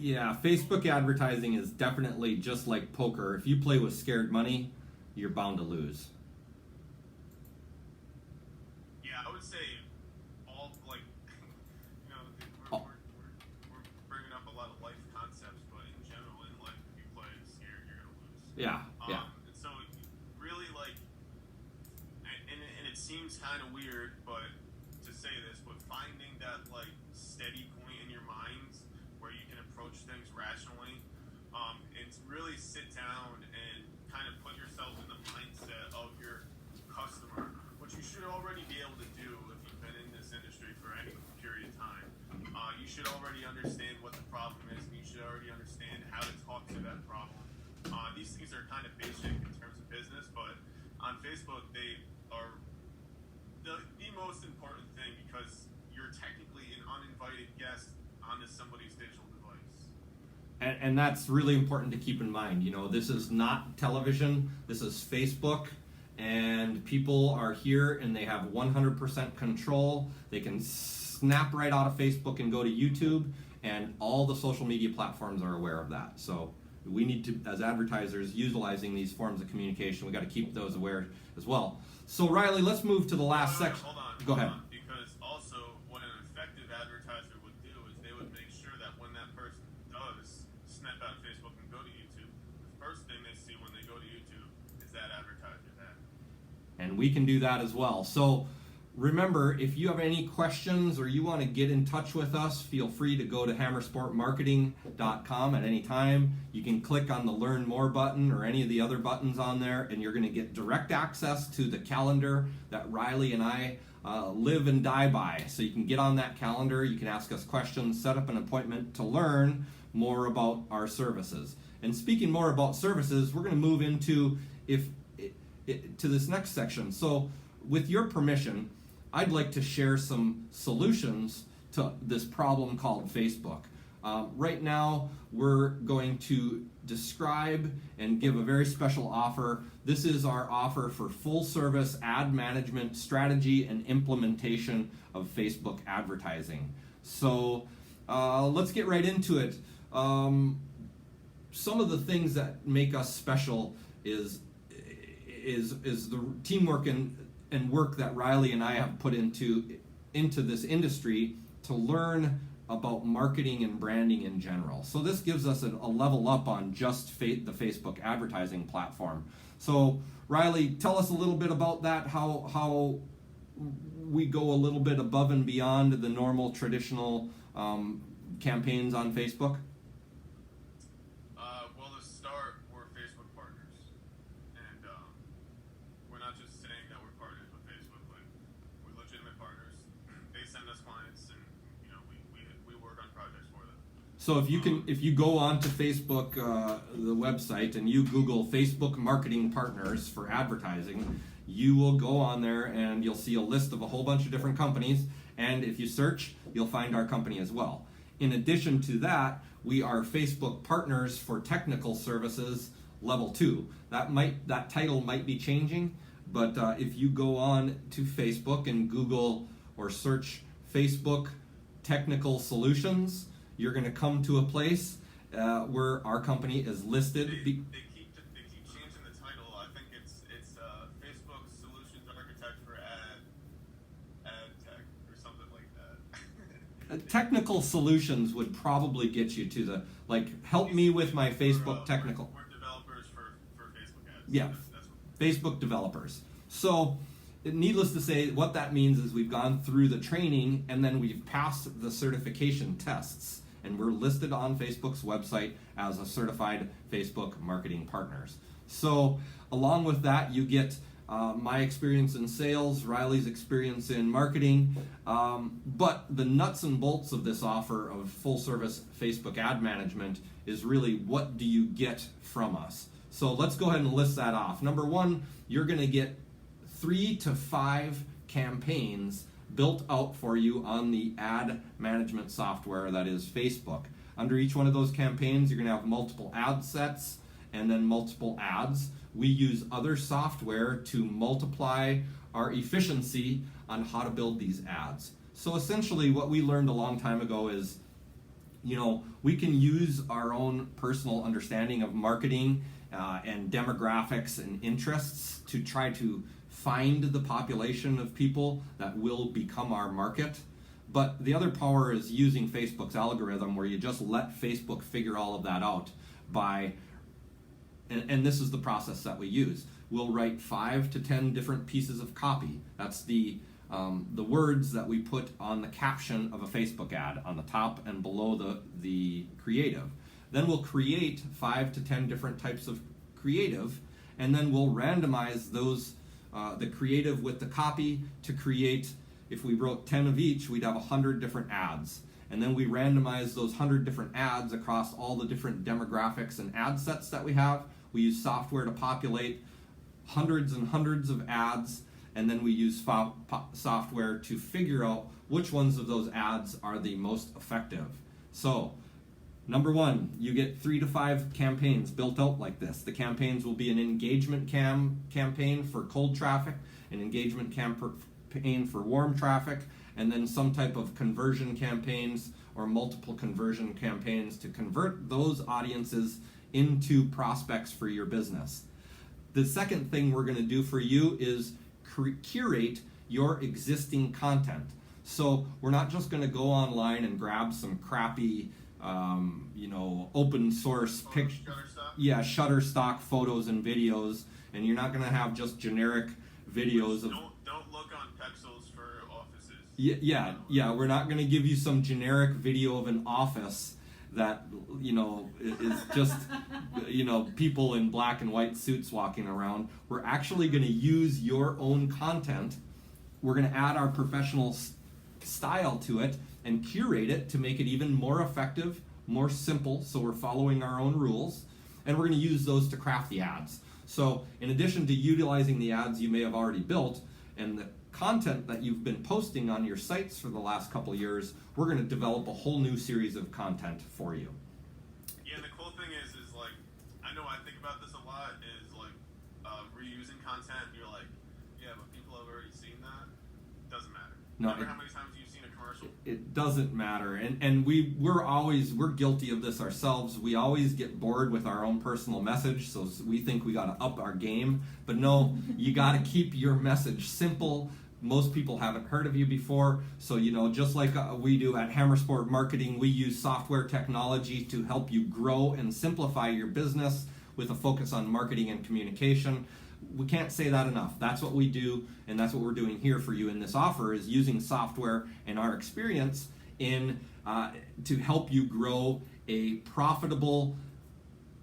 Yeah, Facebook advertising is definitely just like poker. If you play with scared money, you're bound to lose. Yeah, I would say all like we're bringing up a lot of life concepts, but in general, in life, if you play scared, you're gonna lose. Yeah, yeah. And so really like, and it seems kind of weird, but to say this, but finding that like steady point in your mind where you can approach things rationally, and really sit down and kind of put yourself in the mindset of your customer, which you should already be able to do if you've been in this industry for any period of time. You should already understand what the problem is, and you should already understand how to talk to that problem. These things are kind of basic in terms of business, but on Facebook, they are the most important thing because you're technically an uninvited guest onto somebody's digital device. And that's really important to keep in mind. You know, this is not television, this is Facebook, and people are here and they have 100% control. They can snap right out of Facebook and go to YouTube, and all the social media platforms are aware of that. So we need to, as advertisers, utilizing these forms of communication, we got to keep those aware as well. So Riley, let's move to the last section. Go ahead. Because also what an effective advertiser would do is they would make sure that when that person does snap out of Facebook and go to YouTube, the first thing they see when they go to YouTube is that advertiser's ad. And we can do that as well. So remember, if you have any questions or you want to get in touch with us, feel free to go to HammerSportMarketing.com at any time. You can click on the Learn More button or any of the other buttons on there, and you're going to get direct access to the calendar that Riley and I live and die by. So you can get on that calendar, you can ask us questions, set up an appointment to learn more about our services. And speaking more about services, we're going to move into to this next section. So with your permission, I'd like to share some solutions to this problem called Facebook. Right now, we're going to describe and give a very special offer. This is our offer for full service ad management strategy and implementation of Facebook advertising. So let's get right into it. Some of the things that make us special is the teamwork and work that Riley and I have put into this industry to learn about marketing and branding in general. So this gives us a level up on just the Facebook advertising platform. So Riley, tell us a little bit about that, how we go a little bit above and beyond the normal traditional campaigns on Facebook. Well, to start, we're Facebook partners, and we're not just saying that we're partners with Facebook, but we're legitimate partners. They send us clients, and we work on projects for them. So if you go onto Facebook, the website, and you Google Facebook Marketing Partners for advertising, you will go on there and you'll see a list of a whole bunch of different companies. And if you search, you'll find our company as well. In addition to that, we are Facebook Partners for Technical Services Level 2. That title might be changing, but if you go on to Facebook and Google or search Facebook Technical Solutions, you're going to come to a place where our company is listed. They keep changing the title. I think it's Facebook Solutions Architect for Ad Tech or something like that. Technical Solutions would probably get you to the, help me with my Facebook technical. We're developers for Facebook ads. Yeah, That's Facebook developers. So needless to say, what that means is we've gone through the training and then we've passed the certification tests, and we're listed on Facebook's website as a certified Facebook marketing partners. So along with that, you get my experience in sales, Riley's experience in marketing, but the nuts and bolts of this offer of full service Facebook ad management is really, what do you get from us? So let's go ahead and list that off. Number one, you're going to get 3 to 5 campaigns built out for you on the ad management software that is Facebook. Under each one of those campaigns, you're going to have multiple ad sets and then multiple ads. We use other software to multiply our efficiency on how to build these ads. So essentially what we learned a long time ago is we can use our own personal understanding of marketing and demographics and interests to try to find the population of people that will become our market. But the other power is using Facebook's algorithm, where you just let Facebook figure all of that out and this is the process that we use. We'll write 5 to 10 different pieces of copy. That's the words that we put on the caption of a Facebook ad, on the top and below the creative. Then we'll create 5 to 10 different types of creative, and then we'll randomize those, the creative with the copy, to create, if we wrote 10 of each, we'd have 100 different ads. And then we randomize those 100 different ads across all the different demographics and ad sets that we have. We use software to populate hundreds and hundreds of ads, and then we use software to figure out which ones of those ads are the most effective. So, number 1, you get 3 to 5 campaigns built out like this. The campaigns will be an engagement campaign for cold traffic, an engagement campaign for warm traffic, and then some type of conversion campaigns or multiple conversion campaigns to convert those audiences into prospects for your business. The second thing we're going to do for you is curate your existing content. So we're not just going to go online and grab some crappy, open source Shutterstock photos and videos, and you're not going to have just generic videos of. Don't look on Pexels for offices. Yeah. We're not going to give you some generic video of an office that is just people in black and white suits walking around. We're actually going to use your own content. We're going to add our professional style to it and curate it to make it even more effective, more simple, so we're following our own rules, and we're going to use those to craft the ads. So in addition to utilizing the ads you may have already built and the content that you've been posting on your sites for the last couple of years, we're going to develop a whole new series of content for you. Yeah, and the cool thing is like, I know I think about this a lot, is like reusing content. You're like, yeah, but people have already seen that. Doesn't matter. Remember how many times you've seen a commercial? It doesn't matter, and we're guilty of this ourselves. We always get bored with our own personal message, so we think we got to up our game. But no, you got to keep your message simple. Most people haven't heard of you before, so just like we do at HammerSport Marketing, we use software technology to help you grow and simplify your business with a focus on marketing and communication. We can't say that enough. That's what we do, and that's what we're doing here for you in this offer, is using software and our experience to help you grow a profitable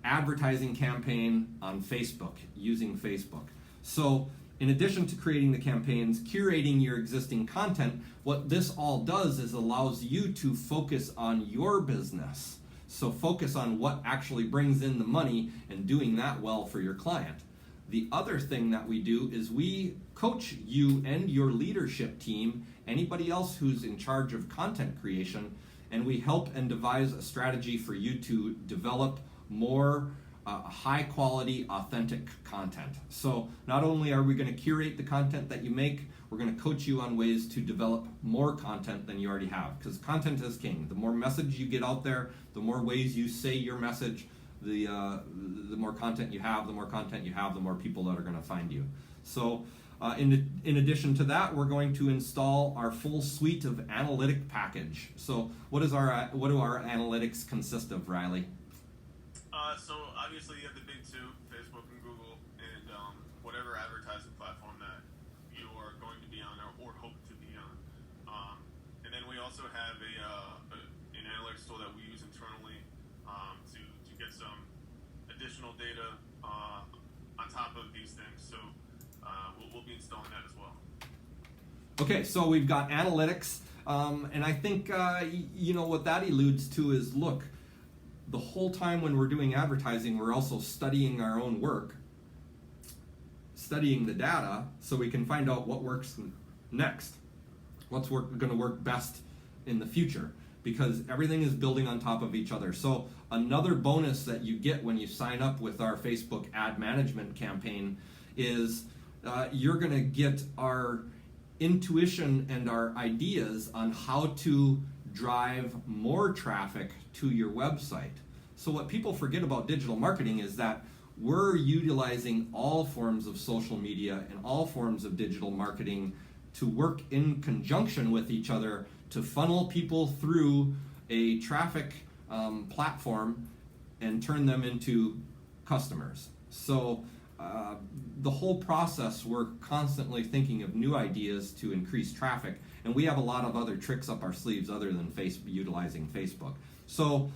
advertising campaign on Facebook, using Facebook. So in addition to creating the campaigns, curating your existing content, what this all does is allows you to focus on your business. So focus on what actually brings in the money and doing that well for your client. The other thing that we do is we coach you and your leadership team, anybody else who's in charge of content creation, and we help and devise a strategy for you to develop more high quality, authentic content. So not only are we going to curate the content that you make, we're going to coach you on ways to develop more content than you already have, because content is king. The more message you get out there, the more ways you say your message, the more content you have, the more people that are going to find you. So in addition to that, we're going to install our full suite of analytic package. So what do our analytics consist of, Riley? So obviously you have the big two, Facebook and Google, and whatever advertising platform that you are going to be on or hope to be on. And then we also have an analytics tool that we use internally to get some additional data on top of these things. So we'll be installing that as well. Okay, so we've got analytics, and I think what that alludes to is, look, the whole time when we're doing advertising, we're also studying our own work, studying the data, so we can find out what works next, what's going to work best in the future, because everything is building on top of each other. So another bonus that you get when you sign up with our Facebook ad management campaign is you're going to get our intuition and our ideas on how to drive more traffic to your website. So what people forget about digital marketing is that we're utilizing all forms of social media and all forms of digital marketing to work in conjunction with each other to funnel people through a traffic platform and turn them into customers. So the whole process, we're constantly thinking of new ideas to increase traffic, and we have a lot of other tricks up our sleeves other than utilizing Facebook. So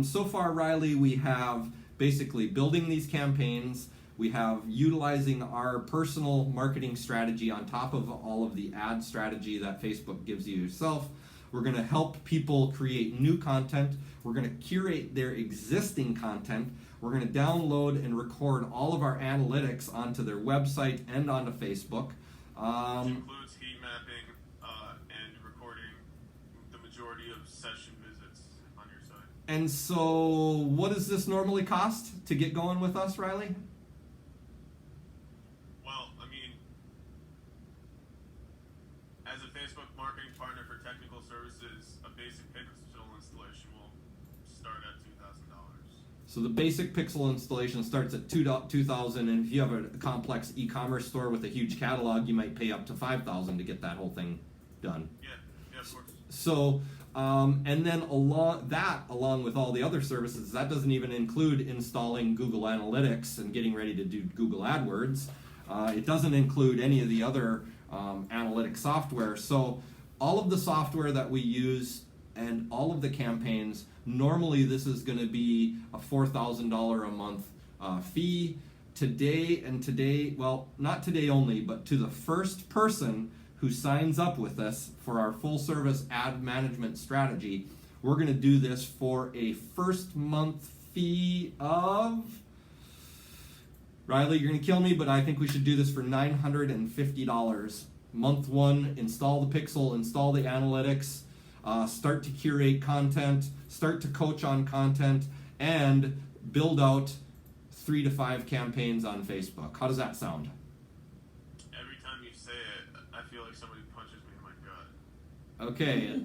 so far, Riley, we have basically building these campaigns. We have utilizing our personal marketing strategy on top of all of the ad strategy that Facebook gives you yourself. We're going to help people create new content. We're going to curate their existing content. We're going to download and record all of our analytics onto their website and onto Facebook. Which includes heat mapping and recording the majority of session visits on your site. And so what does this normally cost to get going with us, Riley? Well, I mean, as a Facebook marketing partner for technical services, a basic pixel installation will start at $2,000. So the basic pixel installation starts at $2,000, and if you have a complex e-commerce store with a huge catalog, you might pay up to $5,000 to get that whole thing done. Yeah, of course. So, and then along with all the other services, that doesn't even include installing Google Analytics and getting ready to do Google AdWords. It doesn't include any of the other analytic software. So all of the software that we use and all of the campaigns, normally this is going to be a $4,000 a month fee. Today, well, not today only, but to the first person who signs up with us for our full service ad management strategy, we're going to do this for a first month fee of, Riley, you're going to kill me, but I think we should do this for $950. Month one, install the pixel, install the analytics, start to curate content, start to coach on content, and build out 3 to 5 campaigns on Facebook. How does that sound? Every time you say it, I feel like somebody punches me in my gut. Okay,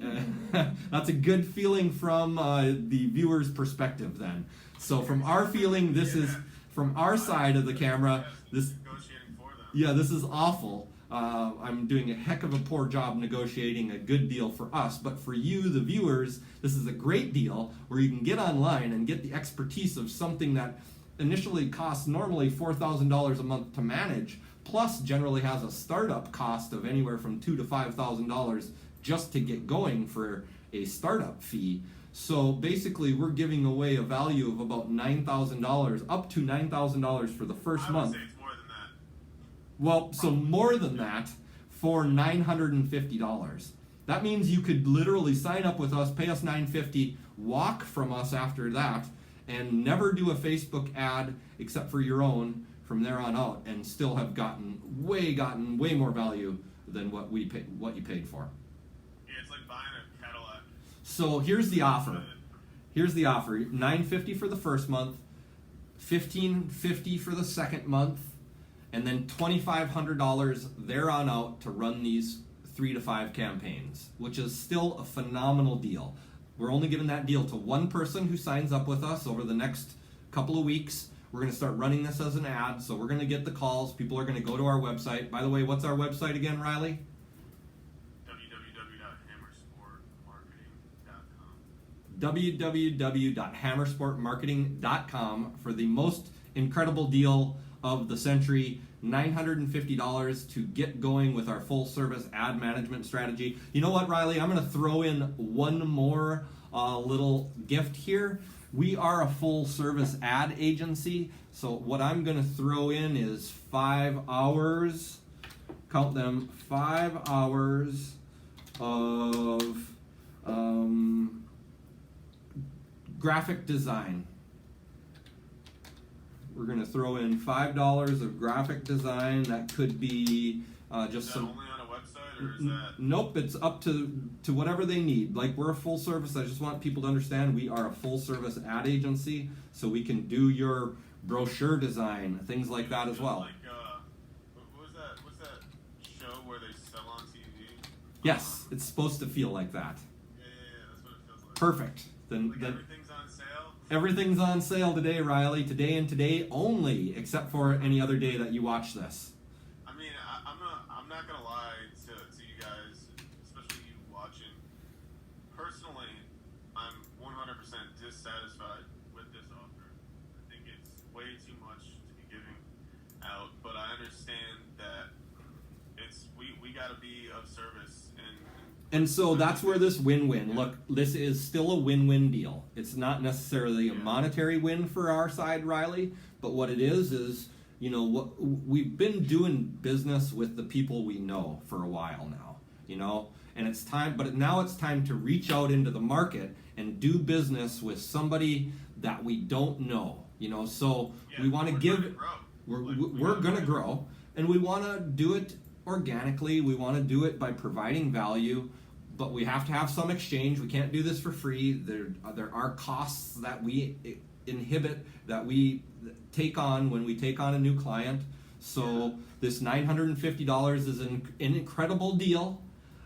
that's a good feeling from the viewer's perspective then. So from our feeling, this is, from our side of the camera, this, Negotiating for them. yeah, this is awful. I'm doing a heck of a poor job negotiating a good deal for us, but for you, the viewers, this is a great deal where you can get online and get the expertise of something that initially costs normally $4,000 a month to manage, plus generally has a startup cost of anywhere from $2,000 to $5,000 just to get going for a startup fee. So basically, we're giving away a value of about $9,000, up to $9,000 for the first I would month. say it's more than that. Well, so more than that for $950. That means you could literally sign up with us, pay us $950, walk from us after that, and never do a Facebook ad except for your own from there on out, and still have gotten way more value than what you paid for. Yeah, it's like buying a Cadillac. So here's the offer. Here's the offer: $950 for the first month, $1,550 for the second month, and then $2,500 there on out to run these 3 to 5 campaigns, which is still a phenomenal deal. We're only giving that deal to one person who signs up with us over the next couple of weeks. We're going to start running this as an ad, so we're going to get the calls. People are going to go to our website. By the way, what's our website again, Riley? www.hammersportmarketing.com for the most incredible deal of the century, $950 to get going with our full service ad management strategy. You know what, Riley? I'm going to throw in one more little gift here. We are a full service ad agency, so what I'm going to throw in is 5 hours, count them, 5 hours of graphic design. We're going to throw in $5 of graphic design. That could be just Is that some. only on a website, or is that? Nope, it's up to whatever they need. Like, we're a full service. I just want people to understand we are a full service ad agency, so we can do your brochure design, things like that as well. Like, what's that show where they sell on TV? Yes, it's supposed to feel like that. Yeah, Perfect. Then Everything's on sale. Everything's on sale today, Riley. Today and today only, except for any other day that you watch this. I mean, I'm not gonna lie to you guys, especially you watching. Personally, I'm 100% dissatisfied with this offer. I think it's way too much to be giving out, but I understand that we got to be of service and so that's where this win-win. Look, this is still a win-win deal. It's not necessarily a monetary win for our side, Riley, but what it is what we've been doing business with the people we know for a while now, and it's time, but now it's time to reach out into the market and do business with somebody that we don't know, so we want to give, we're going to grow, and we want to do it organically. We want to do it by providing value, but we have to have some exchange. We can't do this for free. There are costs that we inhibit, that we take on when we take on a new client. So this $950 is an incredible deal.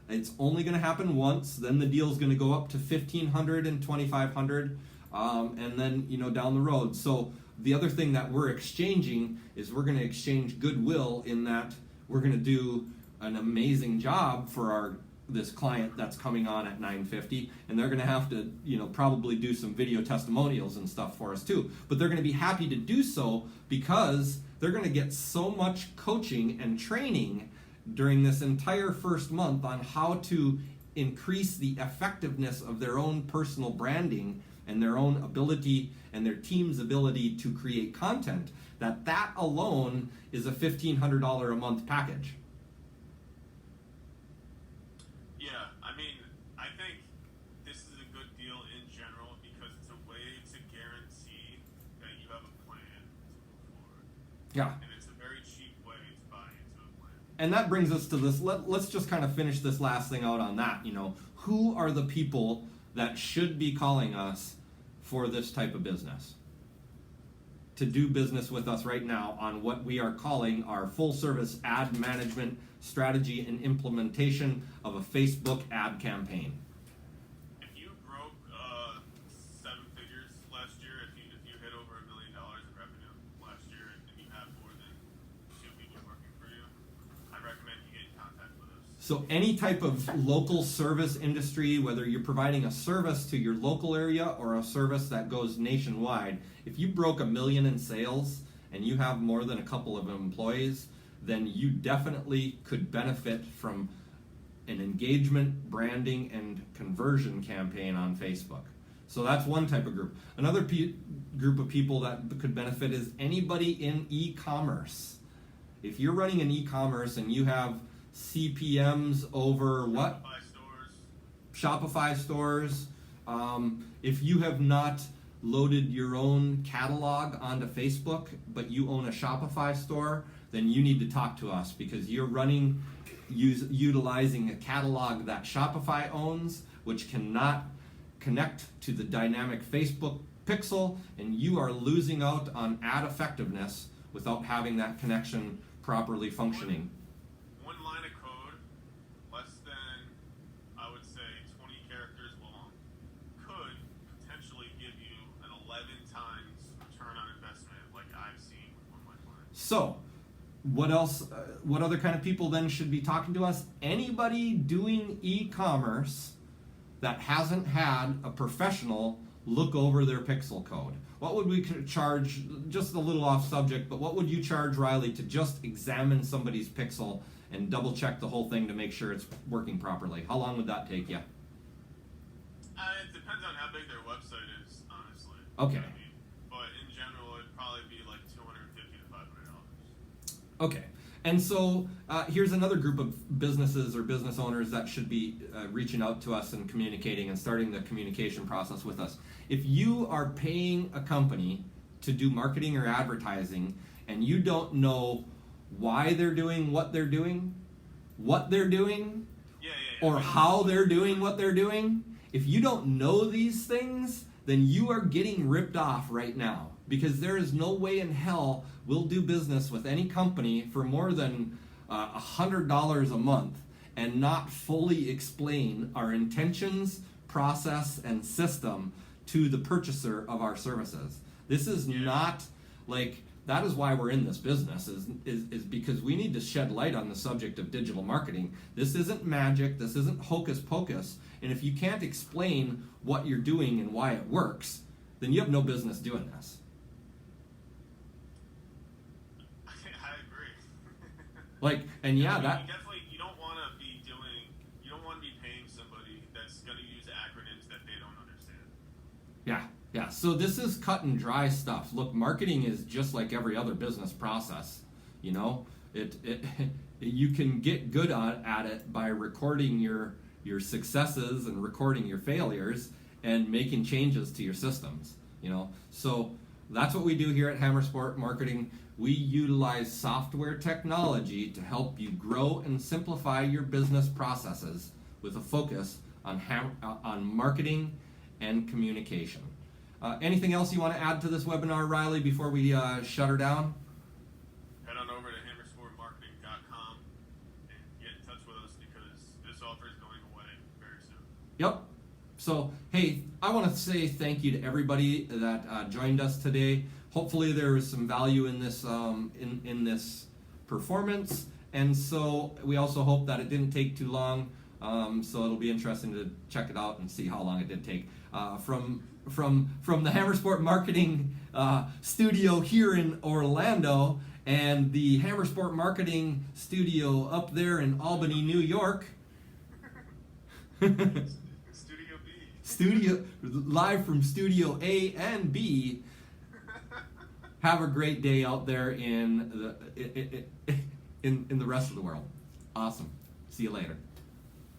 It's only going to happen once. Then the deal is going to go up to $1,500 and $2,500, and then down the road. So the other thing that we're exchanging is we're going to exchange goodwill, in that we're going to do an amazing job for this client that's coming on at $950, and they're going to have to probably do some video testimonials and stuff for us too, but they're going to be happy to do so because they're going to get so much coaching and training during this entire first month on how to increase the effectiveness of their own personal branding and their own ability and their team's ability to create content. That alone is a $1,500 a month package. Yeah, I mean, I think this is a good deal in general because it's a way to guarantee that you have a plan to move forward. Yeah. And it's a very cheap way to buy into a plan. And that brings us to this. Let's just kind of finish this last thing out on that. Who are the people that should be calling us for this type of business, to do business with us right now on what we are calling our full service ad management strategy and implementation of a Facebook ad campaign? If you broke 7 figures last year, if you hit over $1 million in revenue last year, and you have more than 2 people working for you, I recommend you get in contact with us. So any type of local service industry, whether you're providing a service to your local area or a service that goes nationwide, if you broke $1 million in sales and you have more than a couple of employees, then you definitely could benefit from an engagement, branding, and conversion campaign on Facebook. So that's one type of group. Another group of people that could benefit is anybody in e-commerce. If you're running an e-commerce and you have CPMs over what? Shopify stores. If you have not loaded your own catalog onto Facebook, but you own a Shopify store, then you need to talk to us, because you're utilizing a catalog that Shopify owns, which cannot connect to the dynamic Facebook pixel, and you are losing out on ad effectiveness without having that connection properly functioning. One line of code, less than, I would say, 20 characters long, could potentially give you an 11 times return on investment, like I've seen with one of my clients. So, what else? What other kind of people then should be talking to us? Anybody doing e-commerce that hasn't had a professional look over their pixel code. What would we charge, just a little off subject, but what would you charge, Riley, to just examine somebody's pixel and double check the whole thing to make sure it's working properly? How long would that take you? It depends on how big their website is, honestly. Okay. You know what I mean? But in general, it'd probably be like $250 to $500. Okay. And so here's another group of businesses or business owners that should be reaching out to us and communicating and starting the communication process with us. If you are paying a company to do marketing or advertising and you don't know why they're doing what they're doing, or how they're doing what they're doing, if you don't know these things, then you are getting ripped off right now, because there is no way in hell we'll do business with any company for more than $100 a month and not fully explain our intentions, process, and system to the purchaser of our services. This is not like, that is why we're in this business, is because we need to shed light on the subject of digital marketing. This isn't magic, this isn't hocus pocus, and if you can't explain what you're doing and why it works, then you have no business doing this. I agree. Like, and yeah, that you don't want to be paying somebody that's going to use acronyms that they don't understand. Yeah. So this is cut and dry stuff. Look, marketing is just like every other business process. You know, it you can get good at it by recording your successes and recording your failures and making changes to your systems. You know, so that's what we do here at HammerSport Marketing. We utilize software technology to help you grow and simplify your business processes with a focus on marketing and communication. Anything else you want to add to this webinar, Riley, before we shut her down? Head on over to HammerSportMarketing.com and get in touch with us because this offer is going away very soon. Yep. So, hey, I want to say thank you to everybody that joined us today. Hopefully there was some value in this in this performance, and so we also hope that it didn't take too long. So it'll be interesting to check it out and see how long it did take. From the HammerSport Marketing studio here in Orlando and the HammerSport Marketing studio up there in Albany, New York. Studio live from Studio A and B. Have a great day out there in the rest of the world. Awesome. See you later.